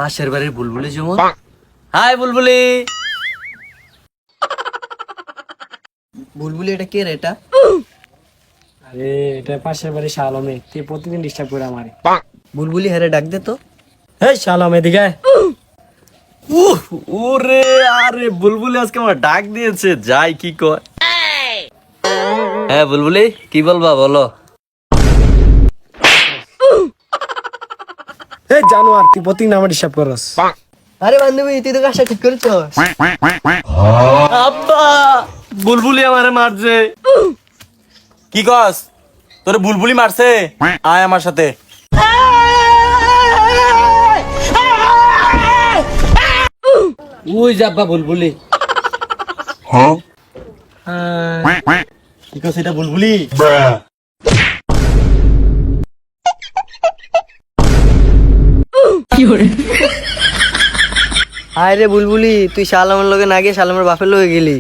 পাশের বাড়ির বুলবুলি যেমন। হাই বুলবুলি। বুলবুলি এটা কে রে? এটা আরে এটা পাশের বাড়ি শালমে, তুই প্রতিদিন ডিস্টার্ব করে আমারে। বুলবুলি, হ্যাঁ রে, ডাক দে তো। হেই শালম এদিকে আয়। ওরে আরে বুলবুলি আজকে আমার ডাক দিয়েছে, যাই কি কয়। হ্যাঁ বুলবুলি, কি বলবা বলো। এই জানোয়ার, তুই প্রতিদিন আমার ডিস্টার্ব করস। আরে বান্ধবী, তুই তো কাজটা ঠিক করেছ। আব্বা বুলবুলি আমারে মারছে। কি কস? তোরে বুলবুলি মারছে? আয় আমার সাথে। ওই যাব্বা বুলবুলি। কি কস এটা বুলবুলি? হায় রে বুলবুলি, তুই শালামের লগে না গিয়ে শালামের বাপের লগে গেলি।